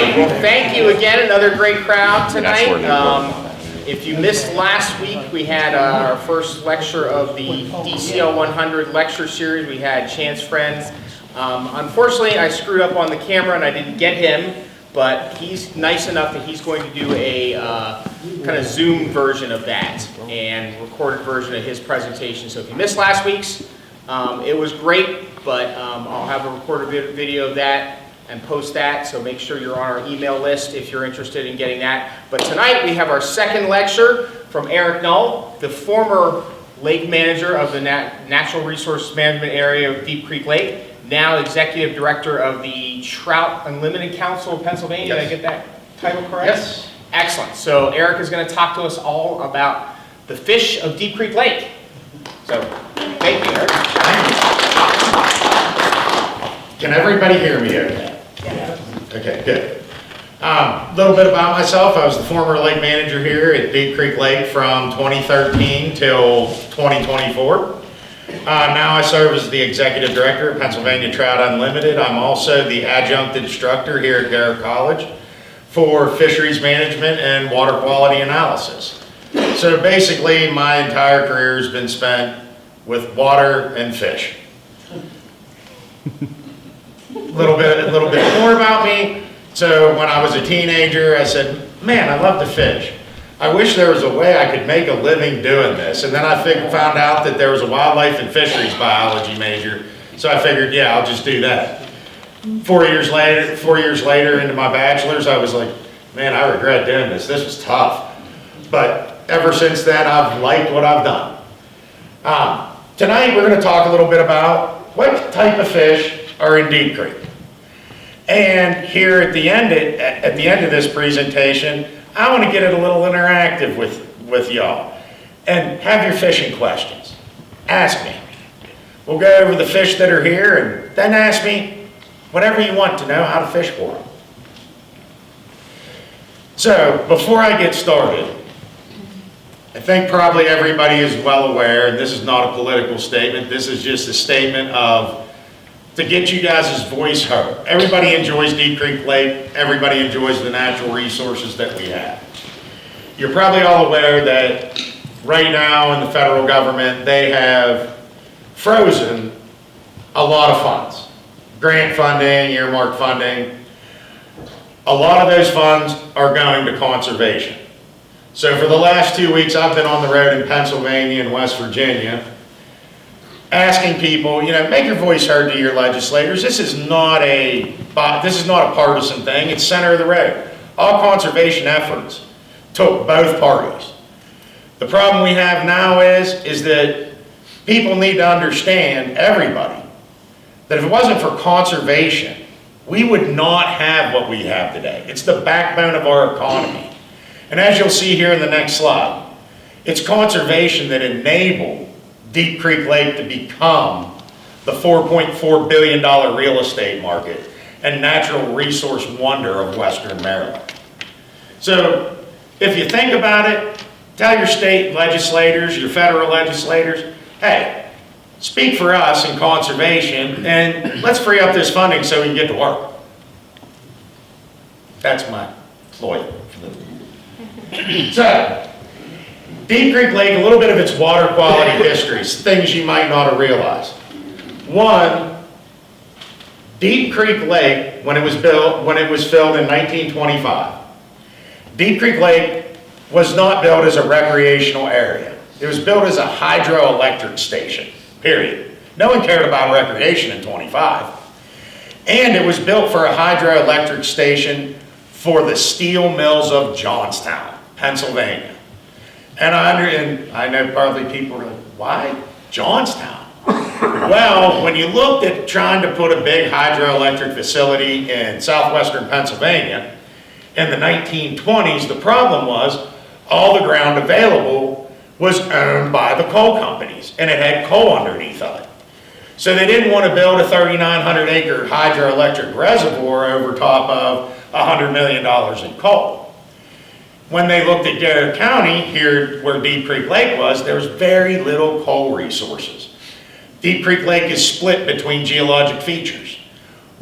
right, well, thank you again. Another great crowd tonight. If you missed last week, we had our first lecture of the DCL100 lecture series. We had Chance Friends. Unfortunately, I screwed up on the camera and I didn't get him, but he's nice enough that he's going to do a kind of Zoom version of that and recorded version of his presentation. So if you missed last week's, it was great, but I'll have a recorded video of that and post that, so make sure you're on our email list if you're interested in getting that. But tonight we have our second lecture from Eric Null, the former lake manager of the Natural Resource Management area of Deep Creek Lake, now executive director of the Trout Unlimited Council of Pennsylvania. Yes. Did I get that title correct? Yes. Excellent. So Eric is going to talk to us all about the fish of Deep Creek Lake. So thank you, Eric. Can everybody hear me okay? Okay, good. A little bit about myself. I was the former lake manager here at Deep Creek Lake from 2013 till 2024. Now I serve as the executive director of Pennsylvania Trout Unlimited. I'm also the adjunct instructor here at Garrett College for fisheries management and water quality analysis. So basically my entire career has been spent with water and fish. A little bit more about me. So when I was a teenager, I said, man, I love to fish. I wish there was a way I could make a living doing this. And then I found out that there was a wildlife and fisheries biology major. So I figured, yeah, I'll just do that. 4 years later into my bachelor's, I was like, man, I regret doing this. This was tough. But ever since then, I've liked what I've done. Tonight, we're going to talk a little bit about what type of fish are in Deep Creek. And here at the end of this presentation, I want to get it a little interactive with y'all and have your fishing questions. Ask me. We'll go over the fish that are here and then ask me whatever you want to know how to fish for them. So before I get started, I think probably everybody is well aware, and this is not a political statement, this is just a statement to get you guys' voice heard. Everybody enjoys Deep Creek Lake, everybody enjoys the natural resources that we have. You're probably all aware that right now in the federal government, they have frozen a lot of funds. Grant funding, earmark funding. A lot of those funds are going to conservation. So for the last 2 weeks, I've been on the road in Pennsylvania and West Virginia, asking people, make your voice heard to your legislators. This is not a partisan thing. It's center of the road. All conservation efforts took both parties. The problem we have now is that people need to understand, everybody, that if it wasn't for conservation, we would not have what we have today. It's the backbone of our economy. And as you'll see here in the next slide, it's conservation that enabled Deep Creek Lake to become the $4.4 billion real estate market and natural resource wonder of Western Maryland. So if you think about it, tell your state legislators, your federal legislators, hey, speak for us in conservation and let's free up this funding so we can get to work. That's my ploy. So, Deep Creek Lake, a little bit of its water quality history, things you might not have realized. One, Deep Creek Lake, when it was filled in 1925, Deep Creek Lake was not built as a recreational area. It was built as a hydroelectric station, period. No one cared about recreation in 25. And it was built for a hydroelectric station for the steel mills of Johnstown, Pennsylvania. And I know probably people are like, why Johnstown? Well, when you looked at trying to put a big hydroelectric facility in southwestern Pennsylvania in the 1920s, the problem was all the ground available was owned by the coal companies, and it had coal underneath of it. So they didn't want to build a 3,900 acre hydroelectric reservoir over top of $100 million in coal. When they looked at Garrett County, here where Deep Creek Lake was, there was very little coal resources. Deep Creek Lake is split between geologic features.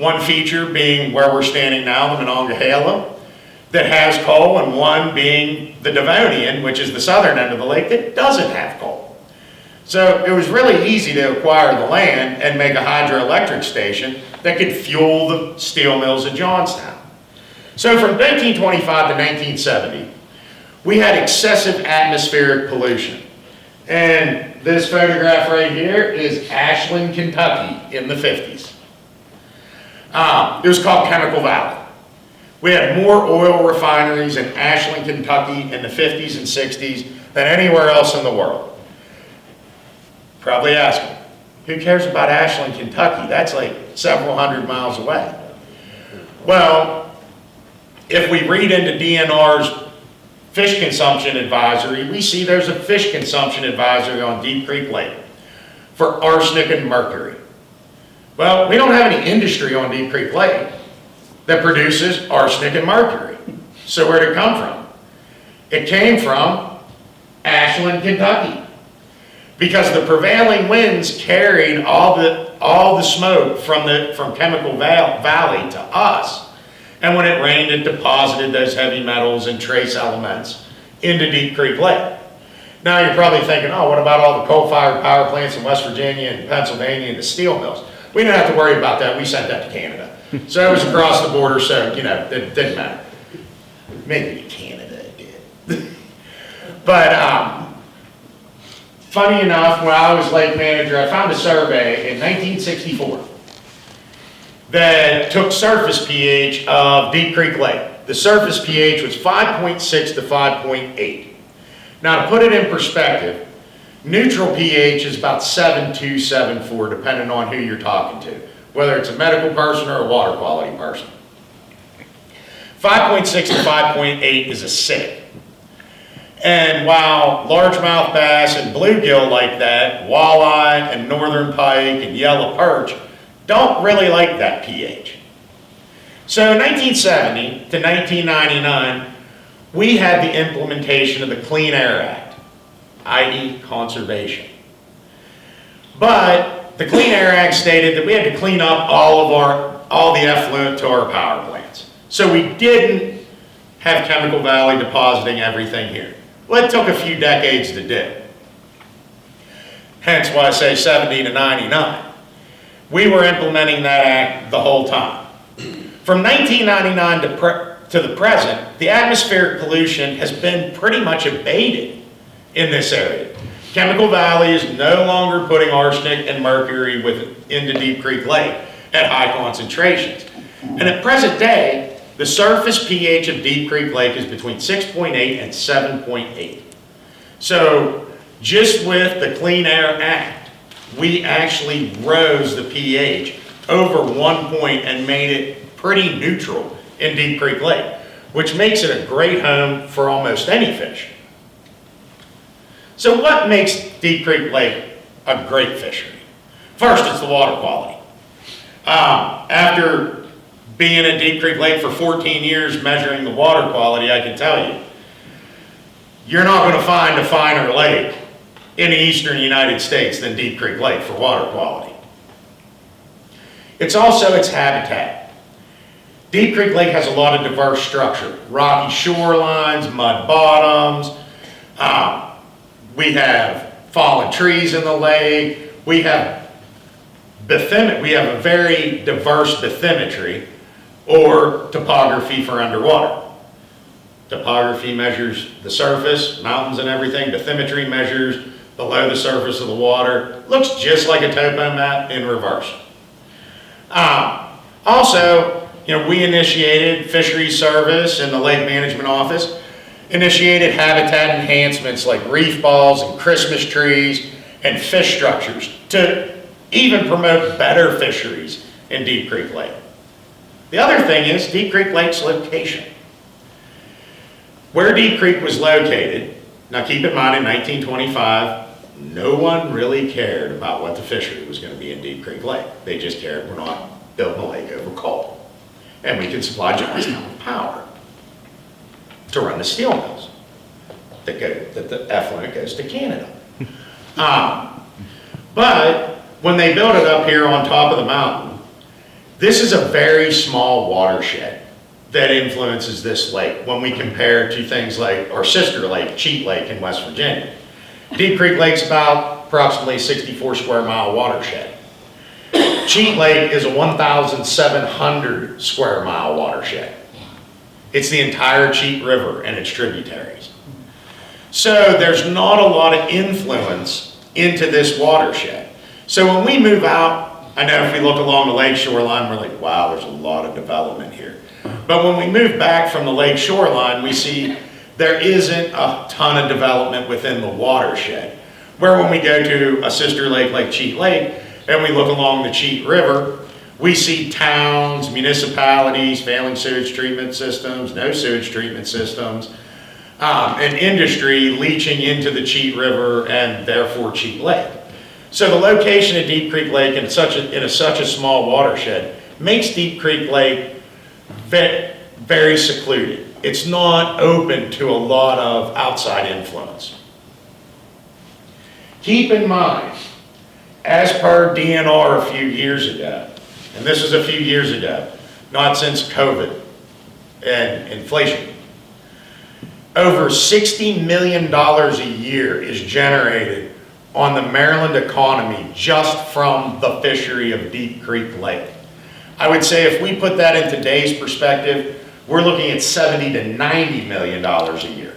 One feature being where we're standing now, the Monongahela, that has coal, and one being the Devonian, which is the southern end of the lake, that doesn't have coal. So it was really easy to acquire the land and make a hydroelectric station that could fuel the steel mills at Johnstown. So from 1925 to 1970, we had excessive atmospheric pollution. And this photograph right here is Ashland, Kentucky in the 50s. It was called Chemical Valley. We had more oil refineries in Ashland, Kentucky in the 50s and 60s than anywhere else in the world. Probably asking, who cares about Ashland, Kentucky? That's like several hundred miles away. Well, if we read into DNR's fish consumption advisory, we see there's a fish consumption advisory on Deep Creek Lake for arsenic and mercury. Well, we don't have any industry on Deep Creek Lake that produces arsenic and mercury. So where did it come from? It came from Ashland, Kentucky. Because the prevailing winds carried all the smoke from Chemical Valley to us. And when it rained, it deposited those heavy metals and trace elements into Deep Creek Lake. Now you're probably thinking, oh, what about all the coal-fired power plants in West Virginia and Pennsylvania and the steel mills? We didn't have to worry about that. We sent that to Canada. So it was across the border, so, you know, it didn't matter. Maybe Canada did. But funny enough, when I was lake manager, I found a survey in 1964 that took surface pH of Deep Creek Lake. The surface pH was 5.6 to 5.8. Now, to put it in perspective, neutral pH is about 7.2, 7.4, depending on who you're talking to, whether it's a medical person or a water quality person. 5.6 to 5.8 is acidic. And while largemouth bass and bluegill like that, walleye and northern pike and yellow perch don't really like that pH. So in 1970 to 1999, we had the implementation of the Clean Air Act, i.e. conservation. But the Clean Air Act stated that we had to clean up all the effluent to our power plants. So we didn't have Chemical Valley depositing everything here. Well, it took a few decades to do. Hence why I say 70 to 99. We were implementing that act the whole time. From 1999 to the present, the atmospheric pollution has been pretty much abated in this area. Chemical Valley is no longer putting arsenic and mercury into Deep Creek Lake at high concentrations. And at present day, the surface pH of Deep Creek Lake is between 6.8 and 7.8. So just with the Clean Air Act, we actually rose the pH over 1 point and made it pretty neutral in Deep Creek Lake, which makes it a great home for almost any fish. So what makes Deep Creek Lake a great fishery? First, it's the water quality. After being at Deep Creek Lake for 14 years measuring the water quality, I can tell you, you're not going to find a finer lake in the eastern United States than Deep Creek Lake for water quality. It's also its habitat. Deep Creek Lake has a lot of diverse structure, rocky shorelines, mud bottoms, we have fallen trees in the lake, we have a very diverse bathymetry or topography for underwater. Topography measures the surface, mountains and everything. Bathymetry measures below the surface of the water. Looks just like a topo map in reverse. Also, we initiated Fisheries Service and the Lake Management Office, initiated habitat enhancements like reef balls and Christmas trees and fish structures to even promote better fisheries in Deep Creek Lake. The other thing is Deep Creek Lake's location. Where Deep Creek was located, now keep in mind in 1925, no one really cared about what the fishery was going to be in Deep Creek Lake. They just cared we're not building a lake over coal. And we can supply Johnstown with power to run the steel mills that the effluent goes to Canada. But when they built it up here on top of the mountain, This is a very small watershed that influences this lake when we compare to things like our sister lake, Cheat Lake in West Virginia. Deep Creek Lake's about approximately 64 square mile watershed. Cheat Lake is a 1,700 square mile watershed. It's the entire Cheat River and its tributaries. So there's not a lot of influence into this watershed. So when we move out, I know if we look along the lake shoreline, we're like, wow, there's a lot of development here. But when we move back from the lake shoreline, we see there isn't a ton of development within the watershed. Where when we go to a sister lake like Cheat Lake, and we look along the Cheat River, we see towns, municipalities, failing sewage treatment systems, no sewage treatment systems, and industry leaching into the Cheat River and therefore Cheat Lake. So the location of Deep Creek Lake in such a small watershed makes Deep Creek Lake very secluded. It's not open to a lot of outside influence. Keep in mind, as per DNR a few years ago, and this was a few years ago, not since COVID and inflation, over $60 million a year is generated on the Maryland economy just from the fishery of Deep Creek Lake. I would say if we put that in today's perspective, we're looking at $70 to $90 million a year.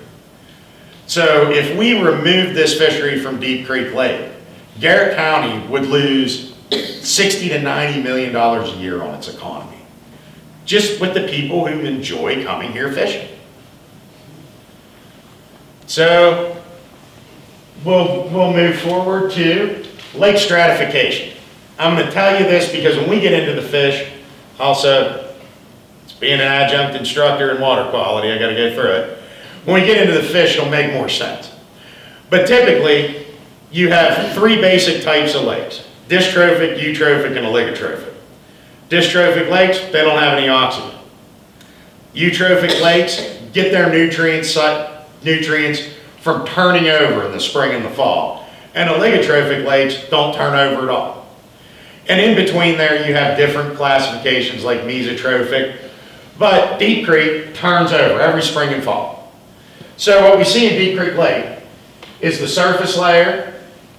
So if we remove this fishery from Deep Creek Lake, Garrett County would lose $60 to $90 million a year on its economy, just with the people who enjoy coming here fishing. So we'll move forward to lake stratification. I'm going to tell you this because when we get into the fish, also, it's being an adjunct instructor in water quality, I got to go through it. When we get into the fish, it'll make more sense. But typically, you have three basic types of lakes: dystrophic, eutrophic, and oligotrophic. Dystrophic lakes, they don't have any oxygen. Eutrophic lakes get their nutrients from turning over in the spring and the fall. And oligotrophic lakes don't turn over at all. And in between there, you have different classifications like mesotrophic, but Deep Creek turns over every spring and fall. So what we see in Deep Creek Lake is the surface layer,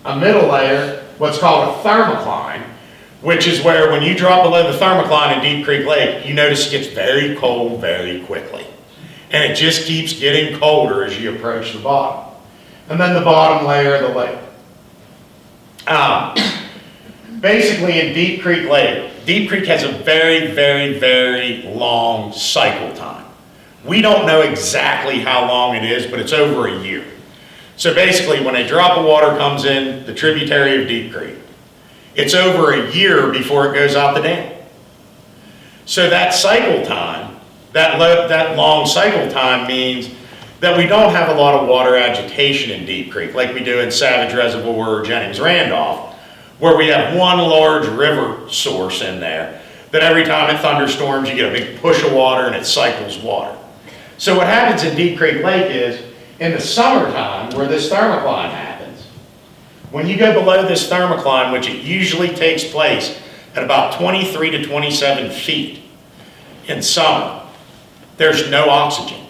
a middle layer, what's called a thermocline, which is where when you drop below the thermocline in Deep Creek Lake, you notice it gets very cold very quickly. And it just keeps getting colder as you approach the bottom. And then the bottom layer of the lake. Basically in Deep Creek Lake, Deep Creek has a very, very, very long cycle time. We don't know exactly how long it is, but it's over a year. So basically when a drop of water comes in the tributary of Deep Creek, it's over a year before it goes out the dam. So that cycle time, that long cycle time means that we don't have a lot of water agitation in Deep Creek like we do in Savage Reservoir or Jennings Randolph, where we have one large river source in there that every time it thunderstorms, you get a big push of water and it cycles water. So what happens in Deep Creek Lake is, in the summertime, where this thermocline happens, when you go below this thermocline, which it usually takes place at about 23 to 27 feet in summer, there's no oxygen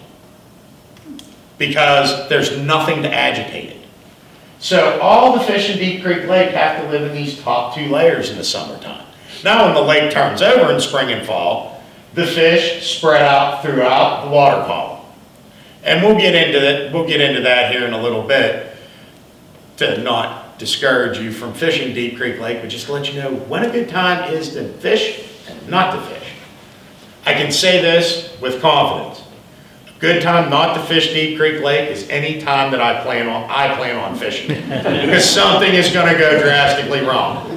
because there's nothing to agitate it. So all the fish in Deep Creek Lake have to live in these top two layers in the summertime. Now when the lake turns over in spring and fall, the fish spread out throughout the water column. And we'll get into that here in a little bit to not discourage you from fishing Deep Creek Lake, but just to let you know when a good time is to fish and not to fish. I can say this with confidence. A good time not to fish Deep Creek Lake is any time that I plan on fishing it, because something is going to go drastically wrong.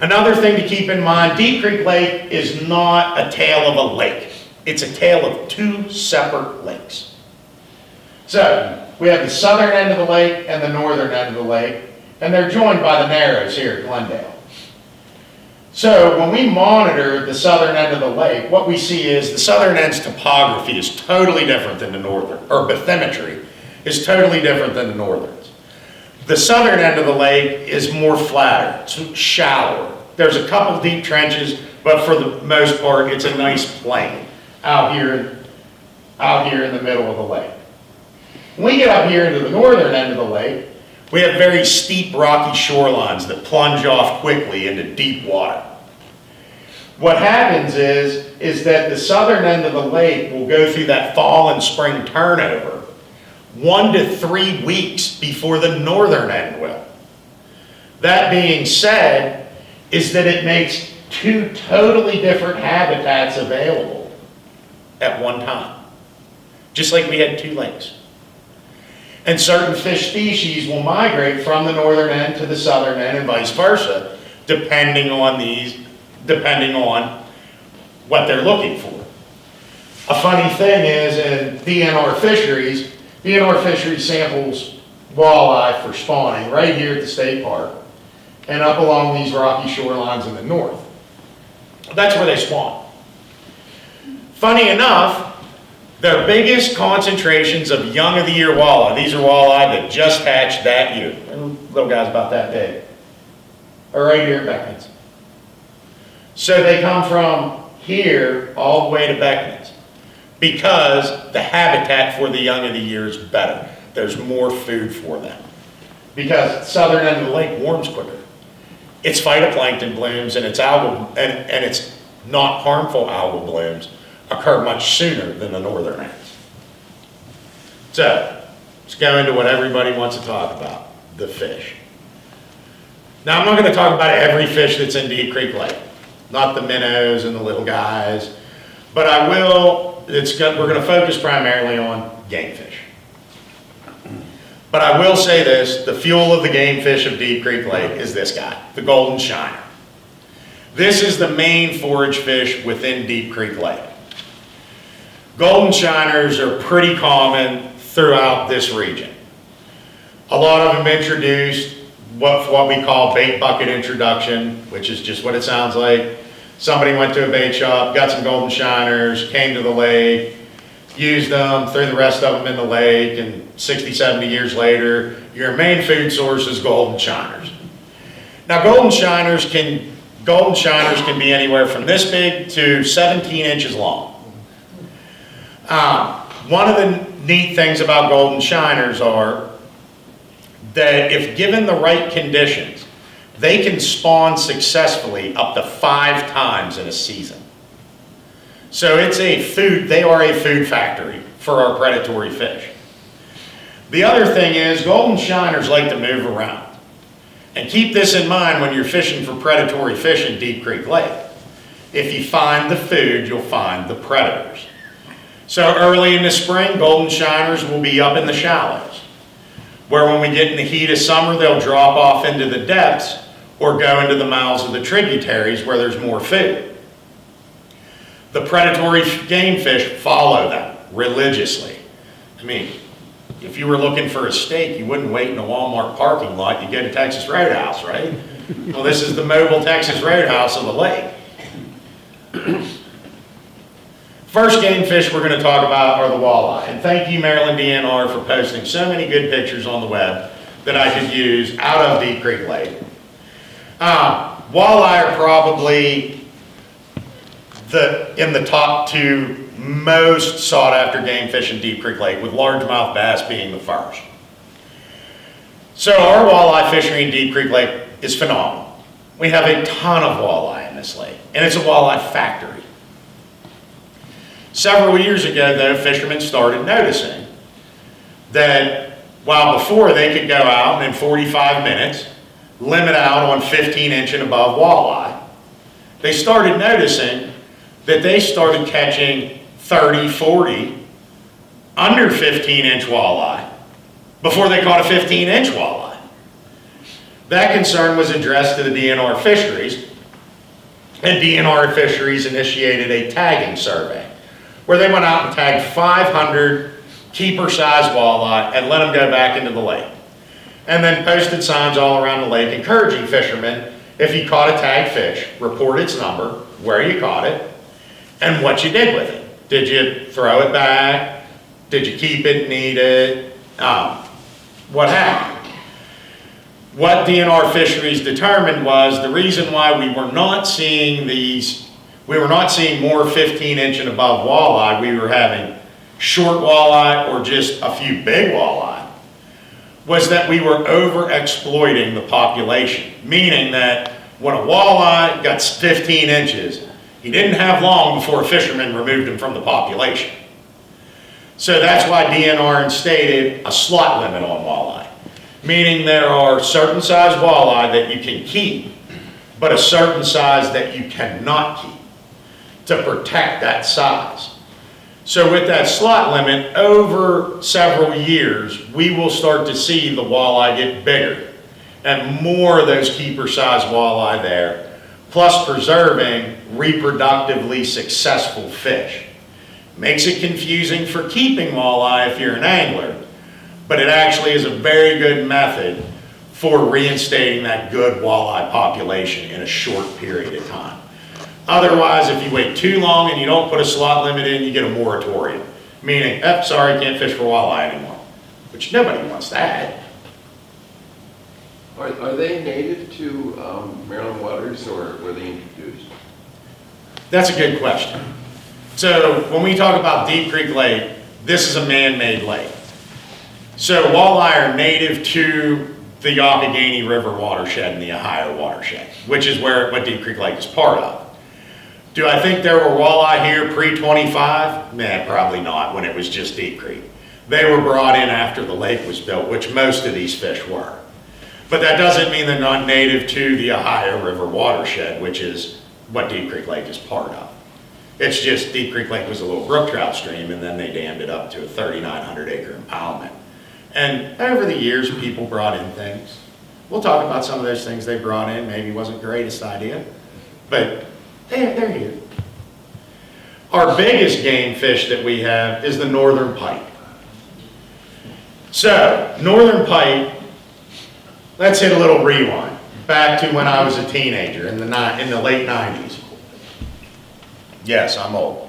Another thing to keep in mind, Deep Creek Lake is not a tale of a lake. It's a tale of two separate lakes. So, we have the southern end of the lake and the northern end of the lake, and they're joined by the Narrows here at Glendale. So, when we monitor the southern end of the lake, what we see is the southern end's topography is totally different than the northern, or bathymetry is totally different than the northern's. The southern end of the lake is more flatter, it's shallower. There's a couple deep trenches, but for the most part, it's a nice plain out here in the middle of the lake. When we get up here into the northern end of the lake, we have very steep rocky shorelines that plunge off quickly into deep water. What happens is that the southern end of the lake will go through that fall and spring turnover 1 to 3 weeks before the northern end will. That being said, is that it makes 2 totally different habitats available at one time. Just like we had 2 lakes. And certain fish species will migrate from the northern end to the southern end and vice versa, depending on what they're looking for. A funny thing is, in DNR fisheries samples walleye for spawning right here at the state park and up along these rocky shorelines in the north. That's where they spawn. Funny enough, their biggest concentrations of young of the year walleye, these are walleye that just hatched that year, little guys about that big, are right here at Beckman's. So they come from here all the way to Beckman's because the habitat for the young of the year is better. There's more food for them because the southern end of the lake warms quicker. Its phytoplankton blooms and its algal and its not harmful algal blooms occur much sooner than the northern ends. So let's go into what everybody wants to talk about, the fish. Now I'm not going to talk about every fish that's in Deep Creek Lake, not the minnows and the little guys, but I will, we're going to focus primarily on game fish. But I will say this, the fuel of the game fish of Deep Creek Lake is this guy, the golden shiner. This is the main forage fish within Deep Creek Lake. Golden shiners are pretty common throughout this region. A lot of them introduced what we call bait bucket introduction, which is just what it sounds like. Somebody went to a bait shop, got some golden shiners, came to the lake, used them, threw the rest of them in the lake, and 60, 70 years later, your main food source is golden shiners. Now golden shiners can be anywhere from this big to 17 inches long. One of the neat things about golden shiners are that if given the right conditions, they can spawn successfully up to 5 times in a season. So they are a food factory for our predatory fish. The other thing is golden shiners like to move around. And keep this in mind when you're fishing for predatory fish in Deep Creek Lake. If you find the food, you'll find the predators. So early in the spring, golden shiners will be up in the shallows, where when we get in the heat of summer, they'll drop off into the depths or go into the mouths of the tributaries where there's more food. The predatory game fish follow them religiously. I mean, if you were looking for a steak, you wouldn't wait in a Walmart parking lot, you'd go to Texas Roadhouse, right? Well, this is the mobile Texas Roadhouse of the lake. First game fish we're going to talk about are the walleye. And thank you, Maryland DNR, for posting so many good pictures on the web that I could use out of Deep Creek Lake. Walleye are probably in the top 2 most sought after game fish in Deep Creek Lake, with largemouth bass being the first. So our walleye fishery in Deep Creek Lake is phenomenal. We have a ton of walleye in this lake, and it's a walleye factory. Several years ago, though, fishermen started noticing that while before they could go out and in 45 minutes limit out on 15-inch and above walleye, they started noticing that they started catching 30, 40 under 15-inch walleye before they caught a 15-inch walleye. That concern was addressed to the DNR fisheries, and DNR fisheries initiated a tagging survey where they went out and tagged 500 keeper-sized walleye and let them go back into the lake. And then posted signs all around the lake encouraging fishermen, if you caught a tagged fish, report its number, where you caught it, and what you did with it. Did you throw it back? Did you keep it and eat it? What happened? what DNR Fisheries determined was the reason why we were not seeing more 15-inch and above walleye, we were having short walleye or just a few big walleye, was that we were over-exploiting the population, meaning that when a walleye got 15 inches, he didn't have long before a fisherman removed him from the population. So that's why DNR instated a slot limit on walleye, meaning there are certain size walleye that you can keep, but a certain size that you cannot keep to protect that size. So with that slot limit, over several years, we will start to see the walleye get bigger and more of those keeper size walleye there, plus preserving reproductively successful fish. Makes it confusing for keeping walleye if you're an angler, but it actually is a very good method for reinstating that good walleye population in a short period of time. Otherwise, if you wait too long and you don't put a slot limit in, you get a moratorium, meaning, oh, sorry, can't fish for walleye anymore, which nobody wants that. Are they native to Maryland waters, or were they introduced? That's a good question. So when we talk about Deep Creek Lake, this is a man-made lake. So walleye are native to the Youghiogheny River watershed and the Ohio watershed, which is what Deep Creek Lake is part of. Do I think there were walleye here pre-25? Nah, probably not, when it was just Deep Creek. They were brought in after the lake was built, which most of these fish were. But that doesn't mean they're not native to the Ohio River watershed, which is what Deep Creek Lake is part of. It's just Deep Creek Lake was a little brook trout stream, and then they dammed it up to a 3,900 acre impoundment. And over the years, people brought in things. We'll talk about some of those things they brought in. Maybe wasn't the greatest idea, but they're here. Our biggest game fish that we have is the northern pike. So, northern pike, let's hit a little rewind. Back to when I was a teenager in the late 90s. Yes, I'm old.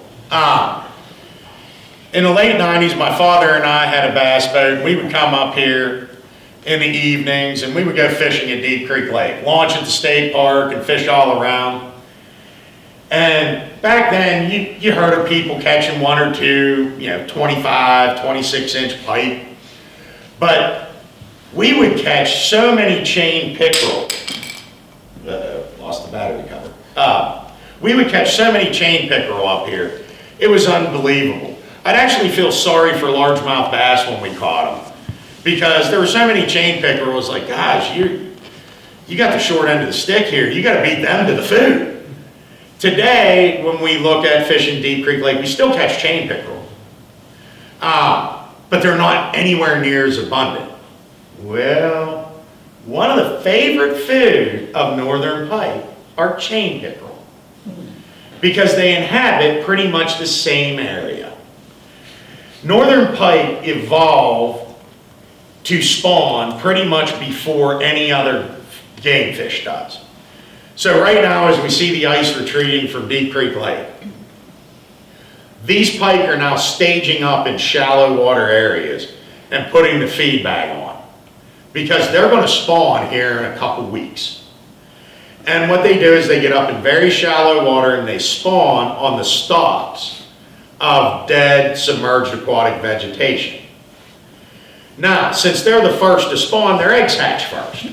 In the late 90s, my father and I had a bass boat. We would come up here in the evenings and we would go fishing at Deep Creek Lake, launch at the state park and fish all around. And back then, you heard of people catching one or two, 25, 26-inch pike. But we would catch so many chain pickerel. Lost the battery cover. We would catch so many chain pickerel up here. It was unbelievable. I'd actually feel sorry for largemouth bass when we caught them, because there were so many chain pickerel. It was like, gosh, you got the short end of the stick here. You got to beat them to the food. Today, when we look at fishing Deep Creek Lake, we still catch chain pickerel, but they're not anywhere near as abundant. Well, one of the favorite food of northern pike are chain pickerel, because they inhabit pretty much the same area. Northern pike evolved to spawn pretty much before any other game fish does. So right now, as we see the ice retreating from Deep Creek Lake, these pike are now staging up in shallow water areas and putting the feed bag on, because they're going to spawn here in a couple weeks. And what they do is they get up in very shallow water and they spawn on the stalks of dead submerged aquatic vegetation. Now, since they're the first to spawn, their eggs hatch first.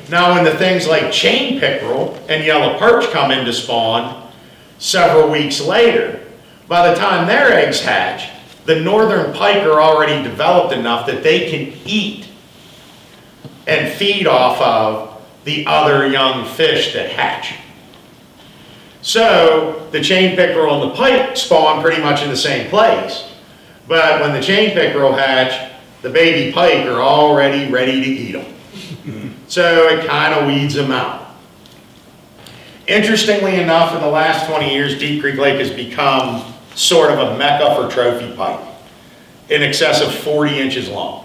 Now, when the things like chain pickerel and yellow perch come in to spawn several weeks later, by the time their eggs hatch, the northern pike are already developed enough that they can eat and feed off of the other young fish that hatch. So the chain pickerel and the pike spawn pretty much in the same place, but when the chain pickerel hatch, the baby pike are already ready to eat them. So it kind of weeds them out. Interestingly enough, in the last 20 years, Deep Creek Lake has become sort of a mecca for trophy pike, in excess of 40 inches long.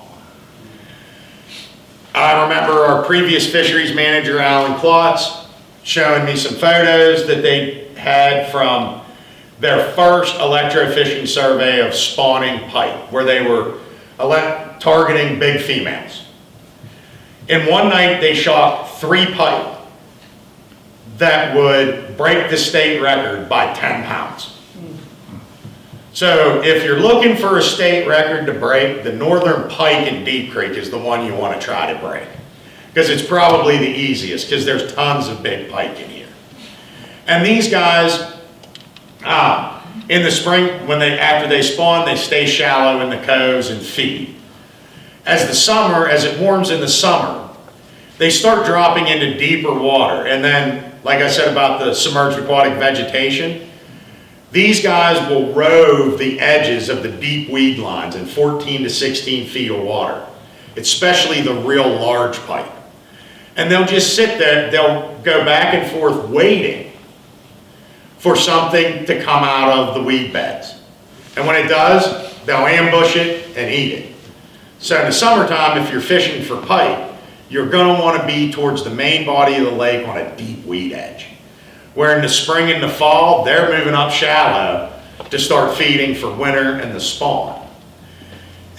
I remember our previous fisheries manager, Alan Klotz, showing me some photos that they had from their first electrofishing survey of spawning pike, where they were targeting big females. In one night, they shot 3 pike that would break the state record by 10 pounds. So if you're looking for a state record to break, the northern pike in Deep Creek is the one you want to try to break. Because it's probably the easiest, because there's tons of big pike in here. And these guys, in the spring, after they spawn, they stay shallow in the coves and feed. As it warms in the summer, they start dropping into deeper water. And then, like I said about the submerged aquatic vegetation, these guys will rove the edges of the deep weed lines in 14 to 16 feet of water, especially the real large pike. And they'll just sit there, they'll go back and forth waiting for something to come out of the weed beds. And when it does, they'll ambush it and eat it. So in the summertime, if you're fishing for pike, you're going to want to be towards the main body of the lake on a deep weed edge. Where in the spring and the fall, they're moving up shallow to start feeding for winter and the spawn.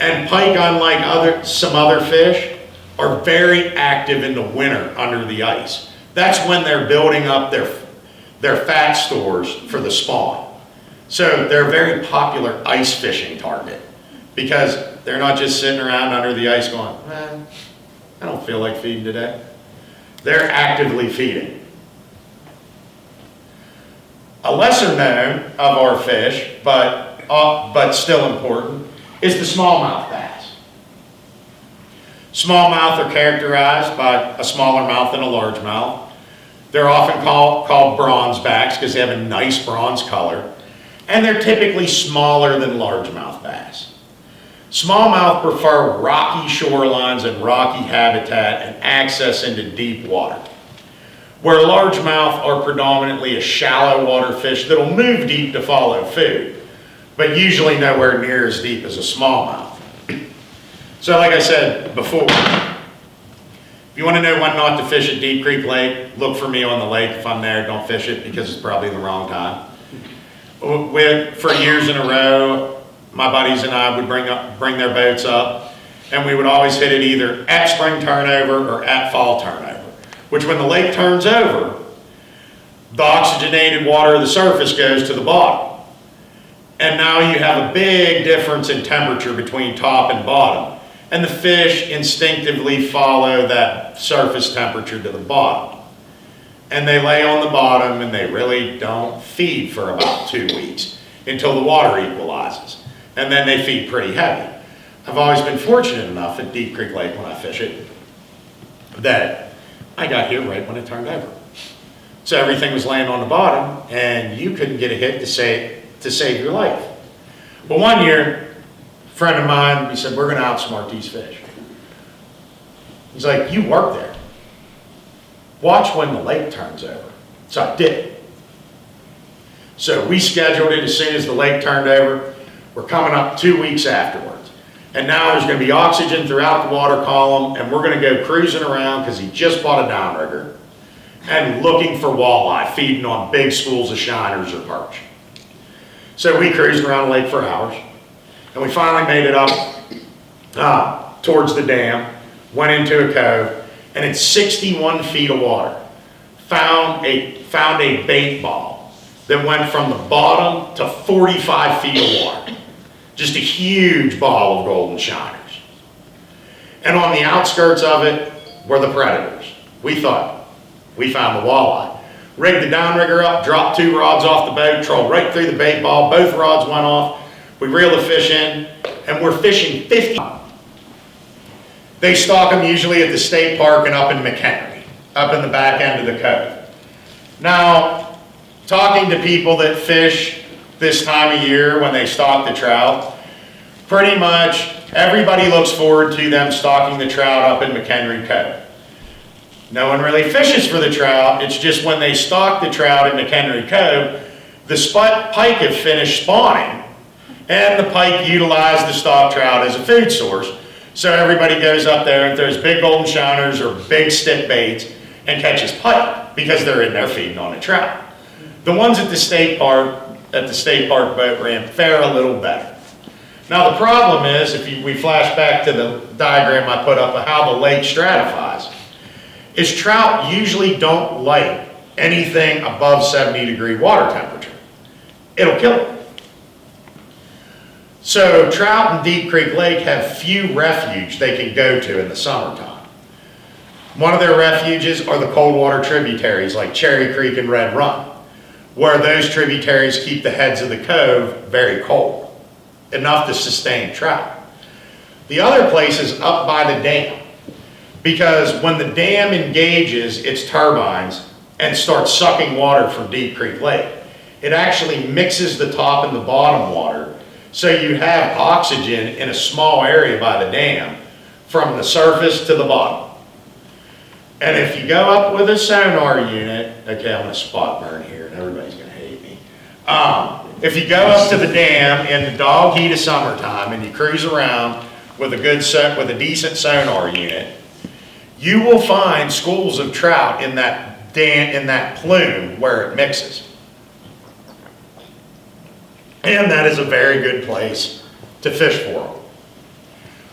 And pike, unlike some other fish, are very active in the winter under the ice. That's when they're building up their fat stores for the spawn. So they're a very popular ice fishing target because they're not just sitting around under the ice going, I don't feel like feeding today. They're actively feeding. A lesser known of our fish, but still important, is the smallmouth bass. Smallmouth are characterized by a smaller mouth than a largemouth. They're often called bronze backs because they have a nice bronze color, and they're typically smaller than largemouth bass. Smallmouth prefer rocky shorelines and rocky habitat and access into deep water, where largemouth are predominantly a shallow water fish that'll move deep to follow food, but usually nowhere near as deep as a smallmouth. So like I said before, if you want to know when not to fish at Deep Creek Lake, look for me on the lake. If I'm there, don't fish it because it's probably the wrong time. For years in a row, my buddies and I would bring their boats up, and we would always hit it either at spring turnover or at fall turnover, which when the lake turns over, the oxygenated water of the surface goes to the bottom. And now you have a big difference in temperature between top and bottom, and the fish instinctively follow that surface temperature to the bottom. And they lay on the bottom and they really don't feed for about 2 weeks until the water equalizes. And then they feed pretty heavy. I've always been fortunate enough at Deep Creek Lake when I fish it that I got here right when it turned over. So everything was laying on the bottom and you couldn't get a hit to save your life. But one year, a friend of mine, he said, we're gonna outsmart these fish. He's like, you work there. Watch when the lake turns over. So I did. So we scheduled it as soon as the lake turned over. We're coming up 2 weeks afterwards. And now there's gonna be oxygen throughout the water column, and we're gonna go cruising around because he just bought a downrigger and looking for walleye, feeding on big schools of shiners or perch. So we cruised around the lake for hours, and we finally made it up towards the dam, went into a cove, and in 61 feet of water, found a bait ball that went from the bottom to 45 feet of water. Just a huge ball of golden shiners. And on the outskirts of it were the predators. We thought, we found the walleye. Rigged the downrigger up, dropped 2 rods off the boat, trolled right through the bait ball, both rods went off. We reeled the fish in, and we're fishing 50. They stock them usually at the state park and up in McHenry, up in the back end of the cove. Now, talking to people that fish this time of year when they stock the trout, pretty much everybody looks forward to them stocking the trout up in McHenry Cove. No one really fishes for the trout, it's just when they stock the trout in McHenry Cove, the pike have finished spawning, and the pike utilize the stock trout as a food source. So everybody goes up there and throws big golden shiners or big stick baits and catches pike because they're in there feeding on a trout. The ones at the state park boat ramp fare a little better. Now the problem is, we flash back to the diagram I put up of how the lake stratifies, is trout usually don't like anything above 70-degree water temperature. It'll kill it. So trout in Deep Creek Lake have few refuge they can go to in the summertime. One of their refuges are the cold water tributaries like Cherry Creek and Red Run, where those tributaries keep the heads of the cove very cold, enough to sustain trout. The other place is up by the dam, because when the dam engages its turbines and starts sucking water from Deep Creek Lake, it actually mixes the top and the bottom water, so you have oxygen in a small area by the dam from the surface to the bottom. And if you go up with a sonar unit, okay, I'm gonna spot burn here and everybody's gonna hate me. If you go up to the dam in the dog heat of summertime and you cruise around with a decent sonar unit, you will find schools of trout in that dam, in that plume where it mixes. And that is a very good place to fish for them.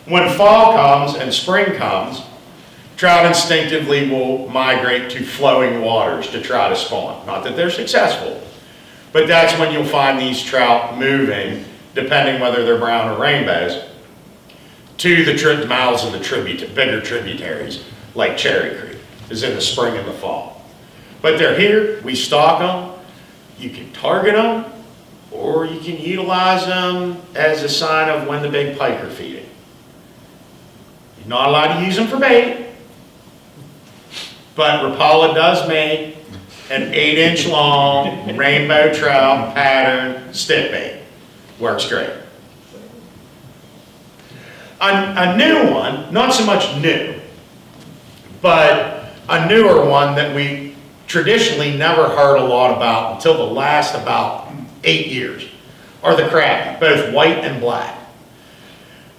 When fall comes and spring comes, trout instinctively will migrate to flowing waters to try to spawn. Not that they're successful, but that's when you'll find these trout moving, depending whether they're brown or rainbows, to the mouths of the bigger tributaries, like Cherry Creek, is in the spring and the fall. But they're here, we stock them, you can target them, or you can utilize them as a sign of when the big pike are feeding. You're not allowed to use them for bait, but Rapala does make an 8-inch long rainbow trout pattern stick bait. Works great. A new one, not so much new, but a newer one that we traditionally never heard a lot about until the last about 8 years, are the crappie, both white and black.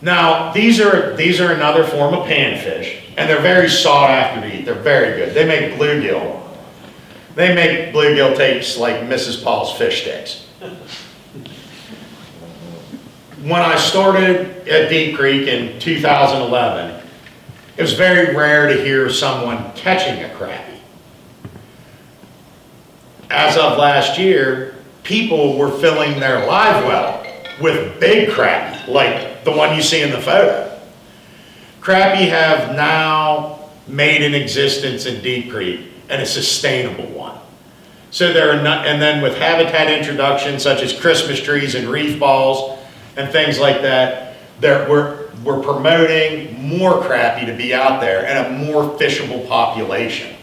Now, these are another form of panfish, and they're very sought after to eat. They're very good. They make bluegill. They make bluegill taste like Mrs. Paul's fish sticks. When I started at Deep Creek in 2011, it was very rare to hear someone catching a crappie. As of last year, people were filling their live well with big crappie, like the one you see in the photo. Crappie have now made an existence in Deep Creek, and a sustainable one. So and then with habitat introduction such as Christmas trees and reef balls and things like that, we're promoting more crappie to be out there and a more fishable population.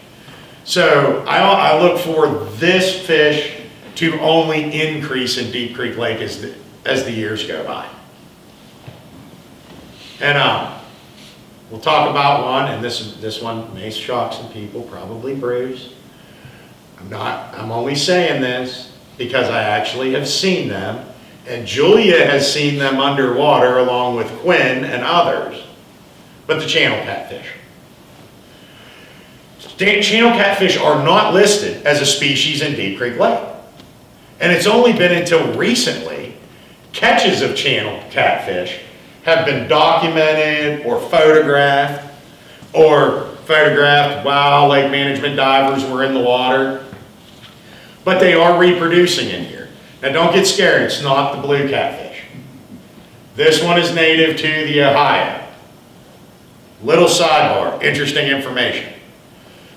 So I look for this fish to only increase in Deep Creek Lake as the years go by. And we'll talk about one, and this one may shock some people, probably Bruce. I'm only saying this because I actually have seen them, and Julia has seen them underwater along with Quinn and others, but the channel catfish. Channel catfish are not listed as a species in Deep Creek Lake. And it's only been until recently catches of channel catfish have been documented or photographed while lake management divers were in the water. But they are reproducing in here. Now don't get scared, it's not the blue catfish. This one is native to the Ohio. Little sidebar, interesting information.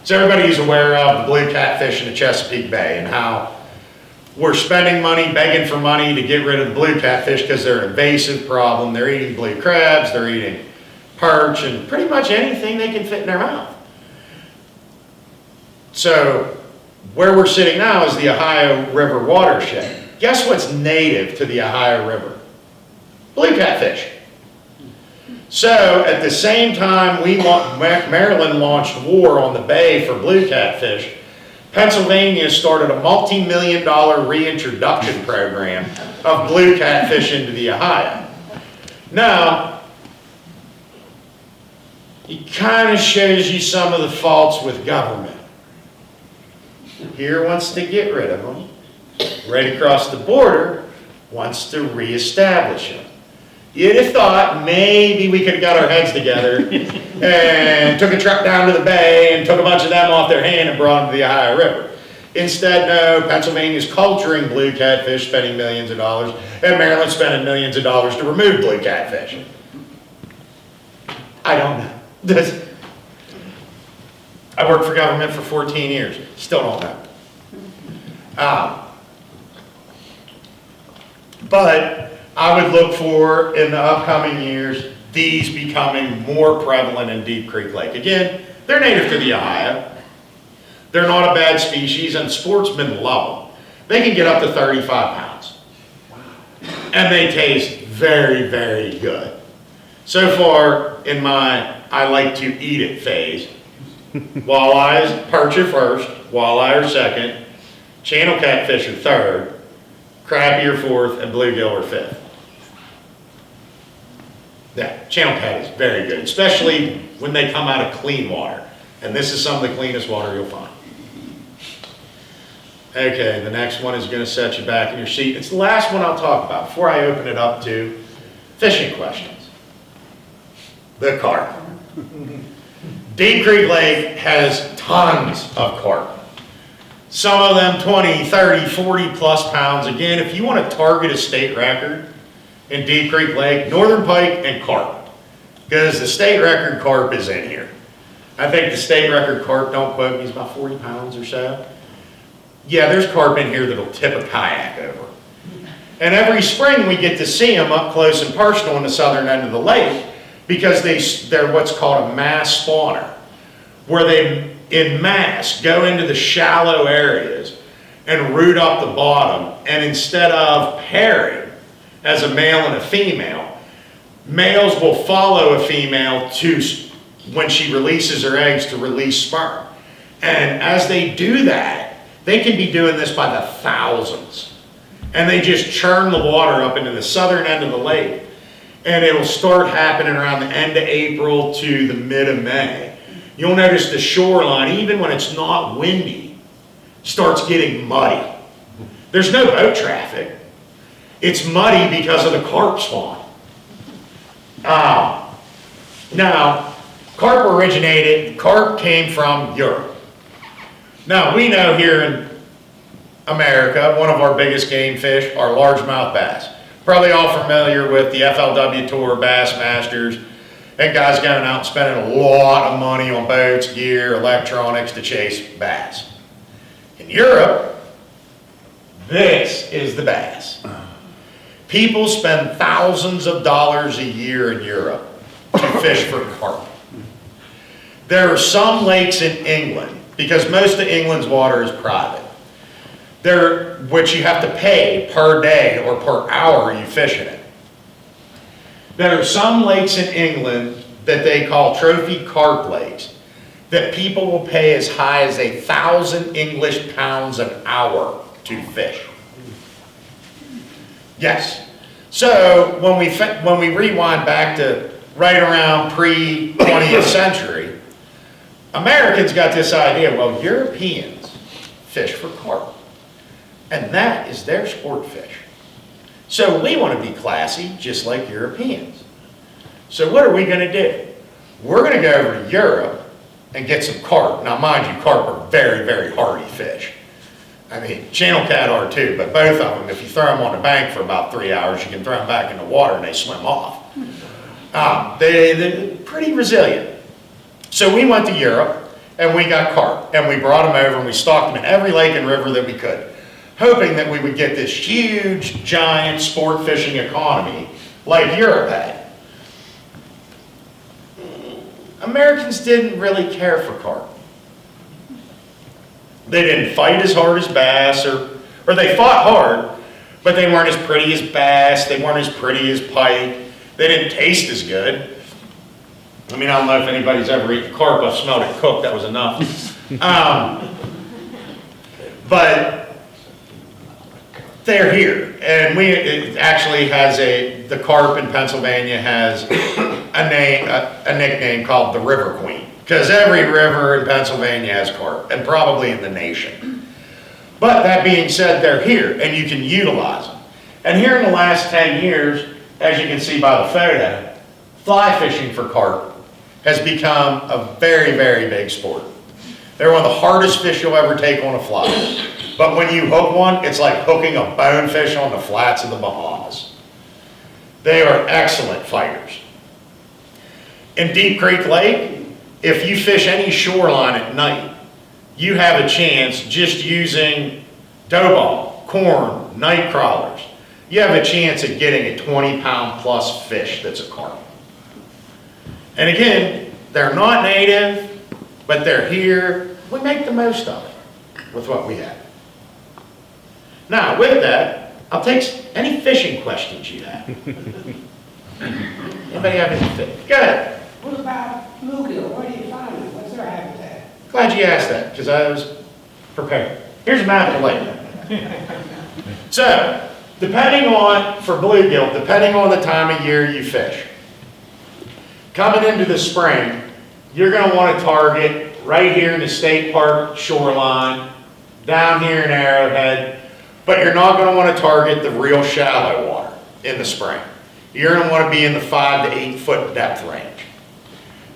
So everybody's aware of the blue catfish in the Chesapeake Bay and how we're spending money, begging for money to get rid of the blue catfish because they're an invasive problem. They're eating blue crabs, they're eating perch, and pretty much anything they can fit in their mouth. So where we're sitting now is the Ohio River watershed. Guess what's native to the Ohio River? Blue catfish. So at the same time Maryland launched war on the bay for blue catfish, Pennsylvania started a multi-million-dollar reintroduction program of blue catfish into the Ohio. Now, it kind of shows you some of the faults with government. Here wants to get rid of them. Right across the border wants to reestablish them. You'd have thought maybe we could have got our heads together and took a truck down to the bay and took a bunch of them off their hand and brought them to the Ohio River. Instead, no, Pennsylvania's culturing blue catfish, spending millions of dollars, and Maryland's spending millions of dollars to remove blue catfish. I don't know. I worked for government for 14 years, still don't know. But I would look for, in the upcoming years, these becoming more prevalent in Deep Creek Lake. Again, they're native to the Ohio. They're not a bad species, and sportsmen love them. They can get up to 35 pounds. And they taste very, very good. So far, in my I like to eat it phase, walleyes, perch are first, walleye are second, channel catfish are third, crappie are fourth, and bluegill are fifth. Yeah, channel cat is very good, especially when they come out of clean water. And this is some of the cleanest water you'll find. Okay, the next one is going to set you back in your seat. It's the last one I'll talk about before I open it up to fishing questions. The carp. Deep Creek Lake has tons of carp. Some of them 20, 30, 40 plus pounds. Again, if you want to target a state record in Deep Creek Lake, northern pike and carp, because the state record carp is in here. I think the state record carp, don't quote me, is about 40 pounds or so. Yeah, there's carp in here that'll tip a kayak over. And every spring we get to see them up close and personal in the southern end of the lake because they're what's called a mass spawner, where they, in mass, go into the shallow areas and root up the bottom, and instead of pairing as a male and a female, males will follow a female to when she releases her eggs to release sperm. And as they do that, they can be doing this by the thousands. And they just churn the water up into the southern end of the lake. And it'll start happening around the end of April to the mid of May. You'll notice the shoreline, even when it's not windy, starts getting muddy. There's no boat traffic. It's muddy because of the carp spawn. Now, carp came from Europe. Now, we know here in America, one of our biggest game fish are largemouth bass. Probably all familiar with the FLW Tour, Bass Masters, and guys going out and spending a lot of money on boats, gear, electronics to chase bass. In Europe, this is the bass. People spend thousands of dollars a year in Europe to fish for carp. There are some lakes in England, because most of England's water is private, which you have to pay per day or per hour you fish in it. There are some lakes in England that they call trophy carp lakes that people will pay as high as 1,000 English pounds an hour to fish. Yes. So when we rewind back to right around pre-20th century, Americans got this idea, well, Europeans fish for carp, and that is their sport fish. So we want to be classy, just like Europeans. So what are we going to do? We're going to go over to Europe and get some carp. Now, mind you, carp are very, very hardy fish. I mean, channel cat are too, but both of them, if you throw them on the bank for about 3 hours, you can throw them back in the water and they swim off. They're pretty resilient. So we went to Europe and we got carp, and we brought them over and we stocked them in every lake and river that we could, hoping that we would get this huge, giant sport fishing economy like Europe had. Americans didn't really care for carp. They didn't fight as hard as bass, or they fought hard, but they weren't as pretty as bass, they weren't as pretty as pike, they didn't taste as good. I mean, I don't know if anybody's ever eaten carp. I've smelled it cooked, that was enough. But they're here, and it actually has the carp in Pennsylvania has a nickname called the River Queen, because every river in Pennsylvania has carp, and probably in the nation. But that being said, they're here, and you can utilize them. And here in the last 10 years, as you can see by the photo, fly fishing for carp has become a very, very big sport. They're one of the hardest fish you'll ever take on a fly. But when you hook one, it's like hooking a bonefish on the flats of the Bahamas. They are excellent fighters. In Deep Creek Lake, if you fish any shoreline at night, you have a chance just using dough ball, corn, night crawlers. You have a chance at getting a 20-pound plus fish that's a carp. And again, they're not native, but they're here. We make the most of it with what we have. Now, with that, I'll take any fishing questions you have. Anybody have any fish? Go ahead. What about bluegill? Where do you find them? What's their habitat? Glad you asked that, because I was prepared. Here's a map of the lake. So, depending on, for bluegill, depending on the time of year you fish, coming into the spring, you're going to want to target right here in the state park shoreline, down here in Arrowhead, but you're not going to want to target the real shallow water in the spring. You're going to want to be in the 5 to 8 foot depth range.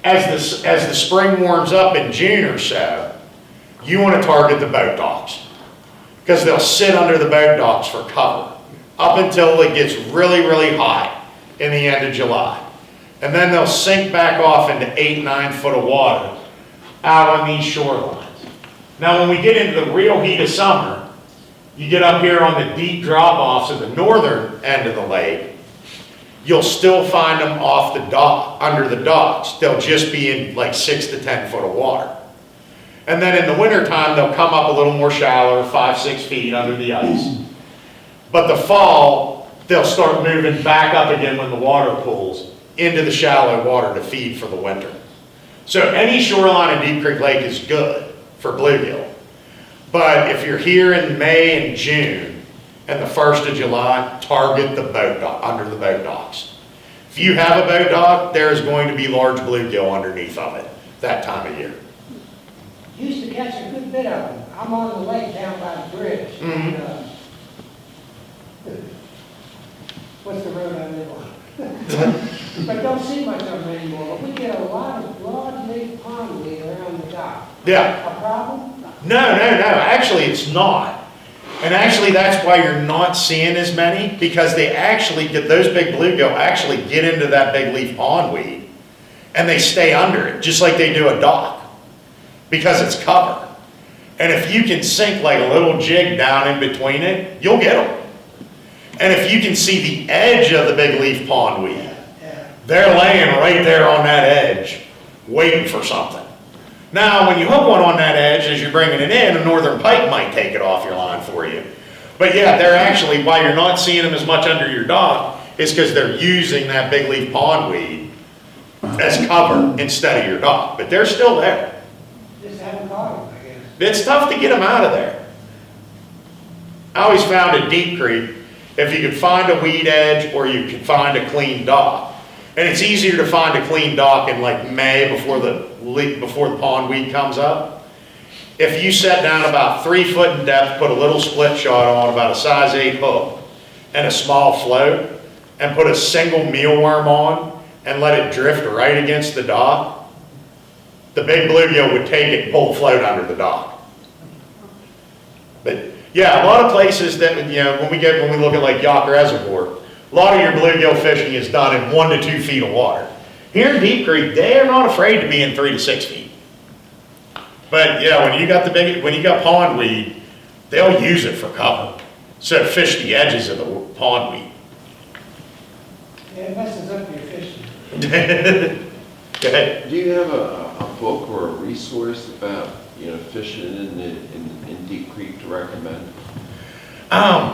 As the spring warms up in June or so, you want to target the boat docks, because they'll sit under the boat docks for cover up until it gets really, really hot in the end of July. And then they'll sink back off into 8, 9 foot of water out on these shorelines. Now, when we get into the real heat of summer, you get up here on the deep drop-offs of the northern end of the lake, you'll still find them off the dock, under the docks. They'll just be in like 6 to 10 foot of water. And then in the wintertime, they'll come up a little more shallower, 5, 6 feet under the ice. But the fall, they'll start moving back up again when the water pools into the shallow water to feed for the winter. So any shoreline in Deep Creek Lake is good for bluegill. But if you're here in May and June and the 1st of July, target the boat dock, under the boat docks. If you have a boat dock, there is going to be large bluegill underneath of it that time of year. Used to catch a good bit of them. I'm on the lake down by the bridge. Mhm. What's the road I live on? But don't see much of them anymore. But we get a lot of broadleaf pondweed around the dock. Yeah. A problem? No. Actually, it's not. And actually, that's why you're not seeing as many, because they actually get, those big bluegill actually get into that big leaf pondweed and they stay under it, just like they do a dock, because it's cover. And if you can sink like a little jig down in between it, you'll get them. And if you can see the edge of the big leaf pondweed, they're laying right there on that edge, waiting for something. Now, when you hook one on that edge, as you're bringing it in, a northern pike might take it off your line for you. But yeah, they're actually, why you're not seeing them as much under your dock, is because they're using that big leaf pondweed as cover instead of your dock. But they're still there. Just haven't caught them, I guess. It's tough to get them out of there. I always found at Deep Creek, if you could find a weed edge or you could find a clean dock, and it's easier to find a clean dock in like May before the pondweed comes up. If you set down about 3 foot in depth, put a little split shot on, about a size 8 hook, and a small float, and put a single mealworm on, and let it drift right against the dock, the big bluegill would take it and pull the float under the dock. But yeah, a lot of places that, when we look at like Yacht Reservoir, a lot of your bluegill fishing is done in 1 to 2 feet of water. Here in Deep Creek, they are not afraid to be in 3 to 6 feet. But yeah, when you got pondweed, they'll use it for cover. So fish the edges of the pondweed. Yeah, it messes up your fishing. Go ahead. Do you have a book or a resource about, fishing in Deep Creek to recommend?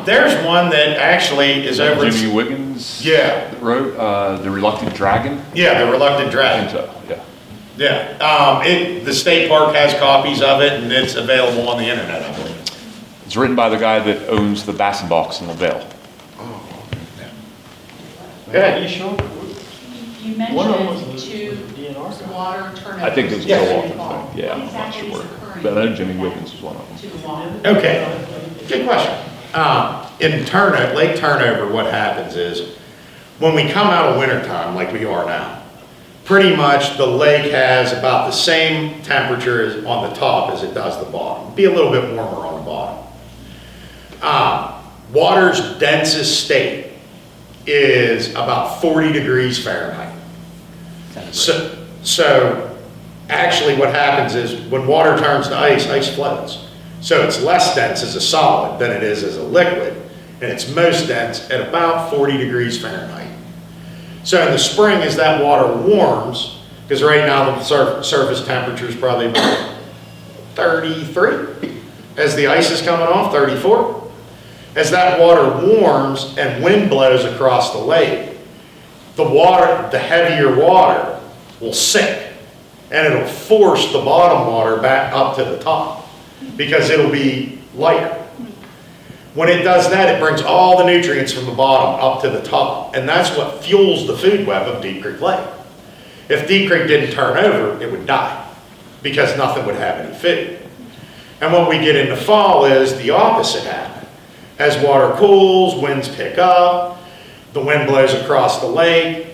There's one that actually is over. Jimmy Wiggins. Yeah. Wrote The Reluctant Dragon. Yeah, The Reluctant Dragon. Yeah. Yeah. The state park has copies of it, and it's available on the internet, I believe. It's written by the guy that owns the Bass and Box in LaVale. Oh, Go ahead. You mentioned to water turnover. I think it was a Yes. Milwaukee thing. Yeah, I'm not sure. But I know Jimmy Wiggins was one of them. To the water. Okay, good question. In Lake Turnover, what happens is, when we come out of wintertime like we are now, pretty much the lake has about the same temperature as on the top as it does the bottom. Be a little bit warmer on the bottom. Water's densest state is about 40 degrees Fahrenheit. So actually what happens is when water turns to ice, ice floats. So it's less dense as a solid than it is as a liquid, and it's most dense at about 40 degrees Fahrenheit. So in the spring, as that water warms, because right now the surface temperature is probably about 33, as the ice is coming off, 34. As that water warms and wind blows across the lake, the heavier water will sink, and it'll force the bottom water back up to the top, because it'll be lighter. When it does that, it brings all the nutrients from the bottom up to the top, and that's what fuels the food web of Deep Creek Lake. If Deep Creek didn't turn over, it would die, because nothing would have any food. And what we get into fall is the opposite happen. As water cools, winds pick up, the wind blows across the lake,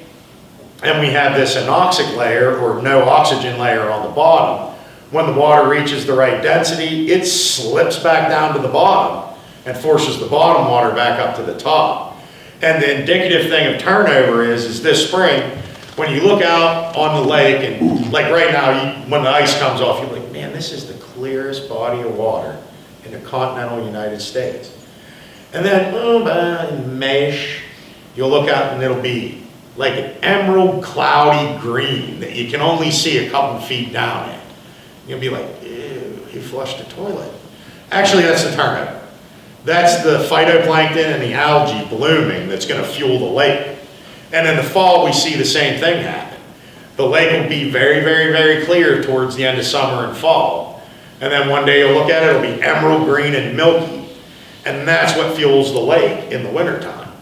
and we have this anoxic layer, or no oxygen layer on the bottom. When the water reaches the right density, it slips back down to the bottom and forces the bottom water back up to the top. And the indicative thing of turnover is this spring, when you look out on the lake, and like right now, when the ice comes off, you're like, man, this is the clearest body of water in the continental United States. And then, in May, you'll look out and it'll be like an emerald cloudy green that you can only see a couple feet down in. You'll be like, ew, he flushed the toilet. Actually, that's the turnover. That's the phytoplankton and the algae blooming that's going to fuel the lake. And in the fall, we see the same thing happen. The lake will be very, very, very clear towards the end of summer and fall. And then one day you'll look at it, it'll be emerald green and milky. And that's what fuels the lake in the wintertime.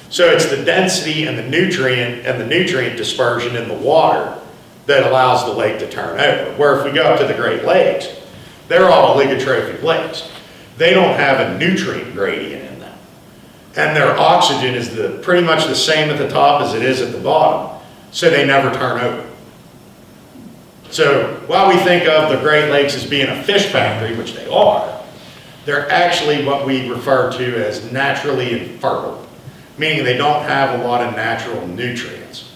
So it's the density and the nutrient dispersion in the water that allows the lake to turn over. Where if we go up to the Great Lakes, they're all oligotrophic lakes. They don't have a nutrient gradient in them. And their oxygen is pretty much the same at the top as it is at the bottom. So they never turn over. So while we think of the Great Lakes as being a fish factory, which they are, they're actually what we refer to as naturally infertile, meaning they don't have a lot of natural nutrients.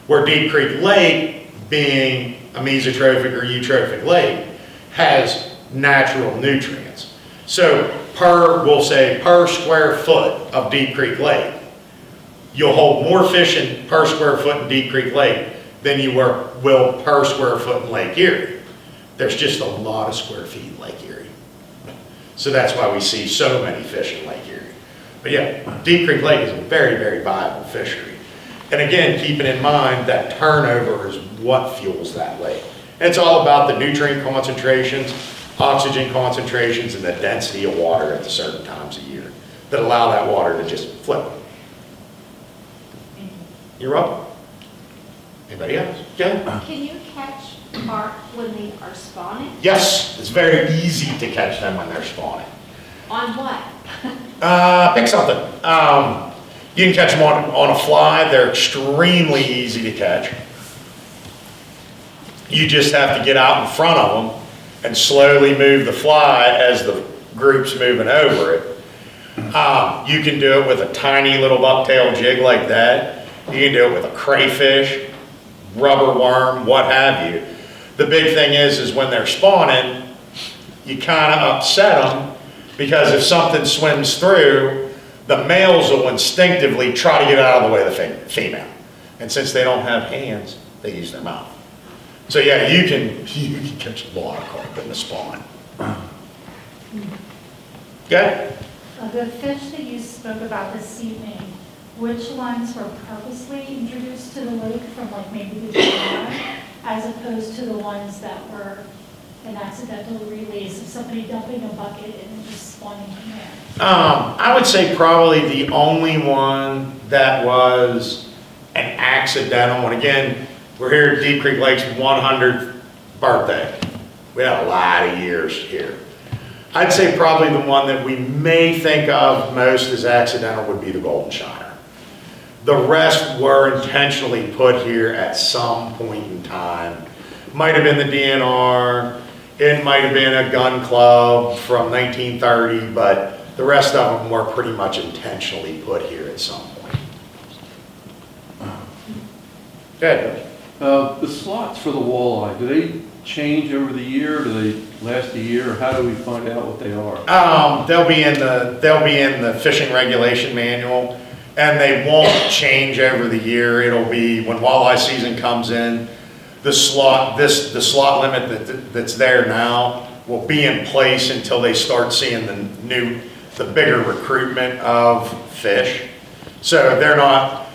Where Deep Creek Lake, being a mesotrophic or eutrophic lake, has natural nutrients. So we'll say per square foot of Deep Creek Lake, you'll hold more fish per square foot in Deep Creek Lake than you will per square foot in Lake Erie. There's just a lot of square feet in Lake Erie. So that's why we see so many fish in Lake Erie. But yeah, Deep Creek Lake is a very, very viable fishery. And again, keeping in mind that turnover is what fuels that lake. And it's all about the nutrient concentrations, oxygen concentrations, and the density of water at the certain times of year that allow that water to just flip. You're welcome. Anybody else? Yeah? Can you catch carp when they are spawning? Yes, it's very easy to catch them when they're spawning. On what? Pick something. You can catch them on a fly. They're extremely easy to catch. You just have to get out in front of them and slowly move the fly as the group's moving over it. You can do it with a tiny little bucktail jig like that. You can do it with a crayfish, rubber worm, what have you. The big thing is when they're spawning, you kind of upset them, because if something swims through, the males will instinctively try to get out of the way of the female. And since they don't have hands, they use their mouth. So yeah, you can catch a lot of carp in the spawn. Okay? The fish that you spoke about this evening, which ones were purposely introduced to the lake from like maybe the July, as opposed to the ones that were an accidental release of somebody dumping a bucket and then just spawning from there? I would say probably the only one that was an accidental, and again, we're here at Deep Creek Lake's 100th birthday. We had a lot of years here. I'd say probably the one that we may think of most as accidental would be the golden shiner. The rest were intentionally put here at some point in time. Might have been the DNR, it might have been a gun club from 1930, but the rest of them were pretty much intentionally put here at some point. Good. The slots for the walleye, do they change over the year? Do they last a year? Or how do we find out what they are? They'll be in the fishing regulation manual, and they won't change over the year. It'll be when walleye season comes in, the slot limit that's there now will be in place until they start seeing the bigger recruitment of fish. So they're not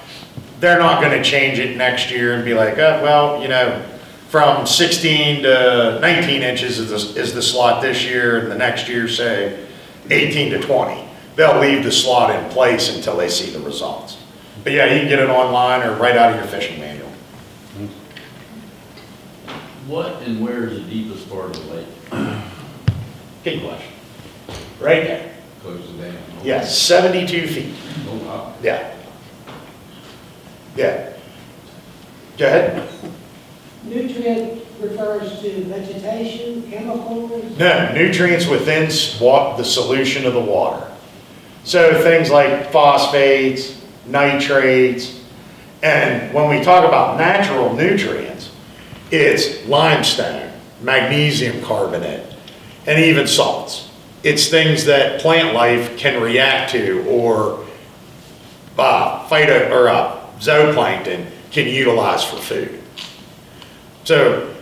going to change it next year and be like, oh, well, you know, from 16 to 19 inches is the slot this year, and the next year, say, 18 to 20. They'll leave the slot in place until they see the results. But yeah, you can get it online or right out of your fishing manual. What and where is the deepest part of the lake? Good question. Right there. Close to the dam? Yes, 72 feet. Oh, wow. Yeah. Yeah. Go ahead. Nutrient refers to vegetation, chemicals? No, nutrients within the solution of the water. So things like phosphates, nitrates, and when we talk about natural nutrients, it's limestone, magnesium carbonate, and even salts. It's things that plant life can react to, or zooplankton can utilize for food. So,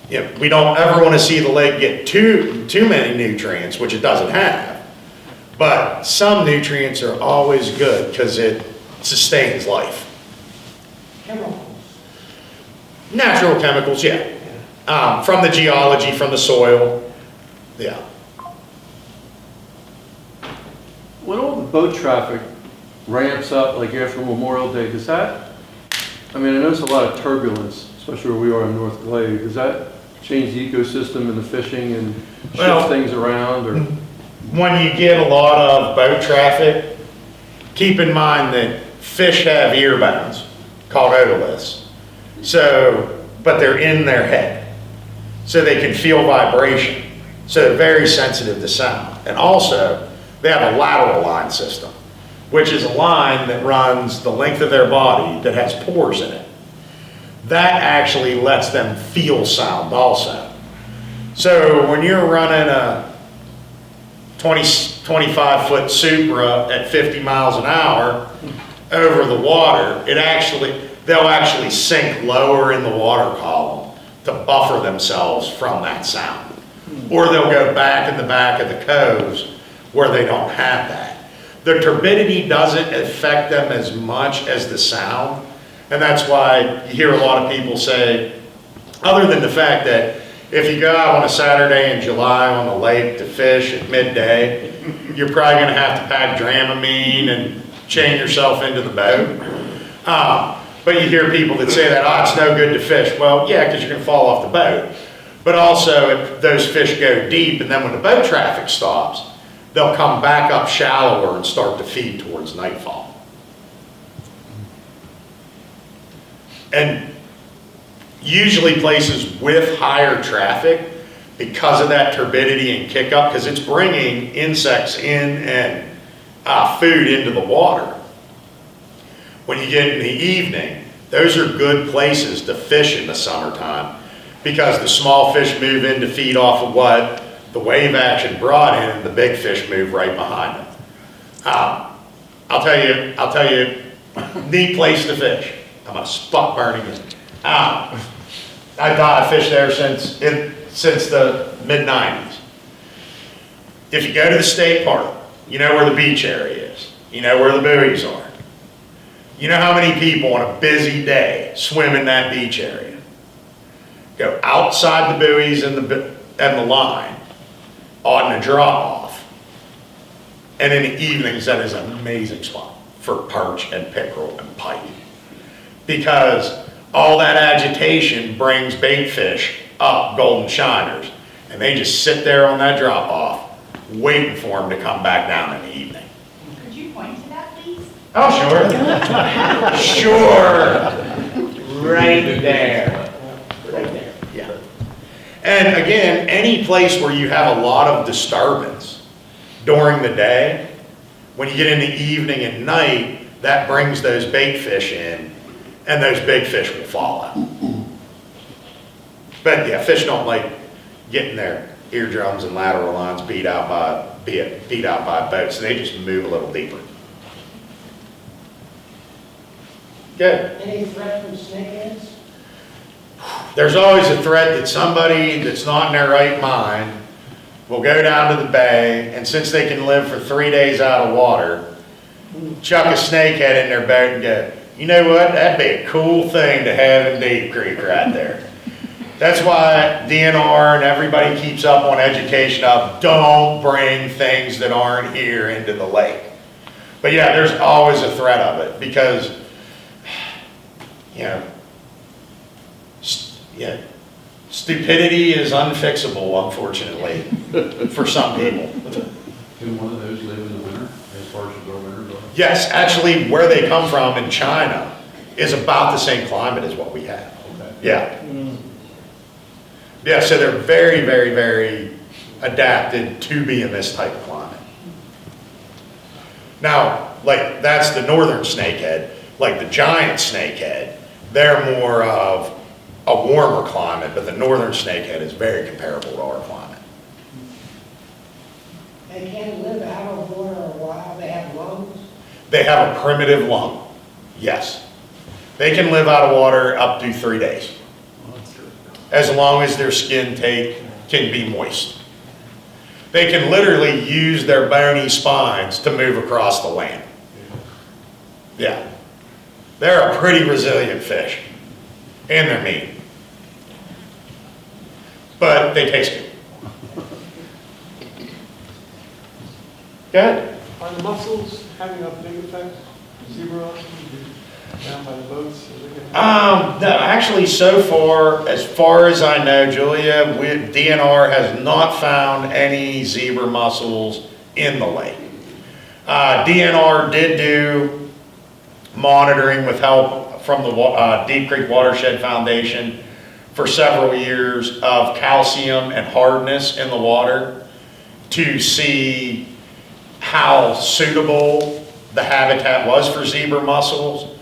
you know, we don't ever want to see the lake get too many nutrients, which it doesn't have. But some nutrients are always good because it sustains life. Chemicals? Natural chemicals, yeah. From the geology, from the soil, yeah. When all the boat traffic ramps up, like after Memorial Day, does that, I mean, I notice a lot of turbulence, especially where we are in North Glade. Does that change the ecosystem and the fishing and shift things around? Or When you get a lot of boat traffic, keep in mind that fish have ear bones called otoliths. So, but they're in their head. So they can feel vibration. So they're very sensitive to sound. And also, they have a lateral line system, which is a line that runs the length of their body that has pores in it. That actually lets them feel sound also. So when you're running a 25-foot Supra at 50 miles an hour over the water, they'll actually sink lower in the water column to buffer themselves from that sound. Or they'll go back in the back of the coves where they don't have that. The turbidity doesn't affect them as much as the sound, and that's why you hear a lot of people say, other than the fact that if you go out on a Saturday in July on the lake to fish at midday, you're probably going to have to pack Dramamine and chain yourself into the boat. But you hear people that say that, it's no good to fish. Well, yeah, because you're going to fall off the boat. But also, if those fish go deep, and then when the boat traffic stops, they'll come back up shallower and start to feed towards nightfall. And usually places with higher traffic, because of that turbidity and kick up, because it's bringing insects in and food into the water. When you get in the evening, those are good places to fish in the summertime, because the small fish move in to feed off of what the wave action brought in, and the big fish move right behind them. I'll tell you, neat place to fish. I'm gonna spot burning it. I fished there since the mid-90s. If you go to the state park, you know where the beach area is. You know where the buoys are. You know how many people on a busy day swim in that beach area? Go outside the buoys and the line on a drop-off. And in the evenings, that is an amazing spot for perch and pickerel and pike. Because all that agitation brings bait fish up, golden shiners, and they just sit there on that drop-off, waiting for them to come back down in the evening. Could you point to that, please? Oh, sure. Sure. Right there. Right there, yeah. And again, any place where you have a lot of disturbance during the day, when you get in the evening and night, that brings those bait fish in, and those big fish will follow. But yeah, fish don't like getting their eardrums and lateral lines beat out by boats, so they just move a little deeper. Good. Any threat from snakeheads? There's always a threat that somebody that's not in their right mind will go down to the bay, and since they can live for 3 days out of water, chuck a snakehead in their boat and go, you know what, that'd be a cool thing to have in Deep Creek right there. That's why DNR and everybody keeps up on education of don't bring things that aren't here into the lake. But yeah, there's always a threat of it because, you know, yeah, stupidity is unfixable, unfortunately, for some people. Can one of those live in the winter, as far as our winter goes? Yes, actually, where they come from in China is about the same climate as what we have. Okay. Yeah. Yeah, so they're very, very, very adapted to be in this type of climate. Now, like, that's the northern snakehead. Like the giant snakehead, they're more of a warmer climate, but the northern snakehead is very comparable to our climate. They can live out of water a while, they have lungs. They have a primitive lung, yes. They can live out of water up to 3 days, as long as their skin can be moist. They can literally use their bony spines to move across the land. Yeah. They're a pretty resilient fish, and they're mean. But they taste good. Good. Are the mussels having a big effect? Zebra mussels down by the boats? No, actually, so far as I know, Julia, DNR has not found any zebra mussels in the lake. DNR did do monitoring with help from the Deep Creek Watershed Foundation for several years of calcium and hardness in the water to see how suitable the habitat was for zebra mussels.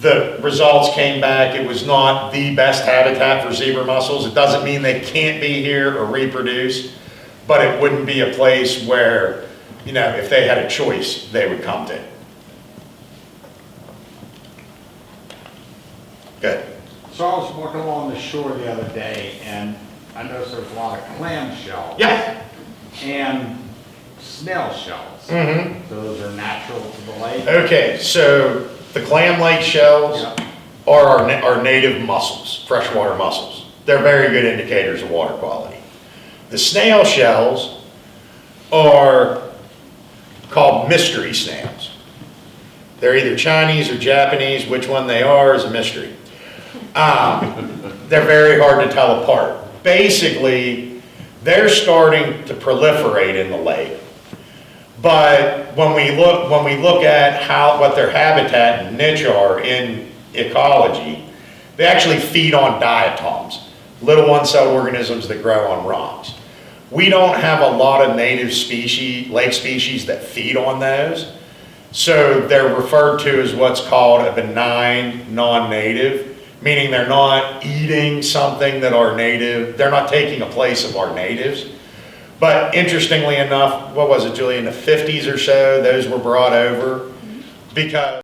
The results came back, it was not the best habitat for zebra mussels. It doesn't mean they can't be here or reproduce, but it wouldn't be a place where, you know, if they had a choice, they would come to. Good. So I was walking along the shore the other day, and I noticed there's a lot of clam shells. Yeah. And snail shells. Mm-hmm. So those are natural to the lake? Okay, so the clam lake shells are our native mussels, freshwater mussels. They're very good indicators of water quality. The snail shells are called mystery snails. They're either Chinese or Japanese. Which one they are is a mystery. They're very hard to tell apart. Basically, they're starting to proliferate in the lake. But when we look at what their habitat and niche are in ecology, they actually feed on diatoms, little one-celled organisms that grow on rocks. We don't have a lot of native species, lake species that feed on those. So they're referred to as what's called a benign non-native, meaning they're not eating something that our native, they're not taking a place of our natives. But interestingly enough, what was it, Julie, in the 50s or so, those were brought over because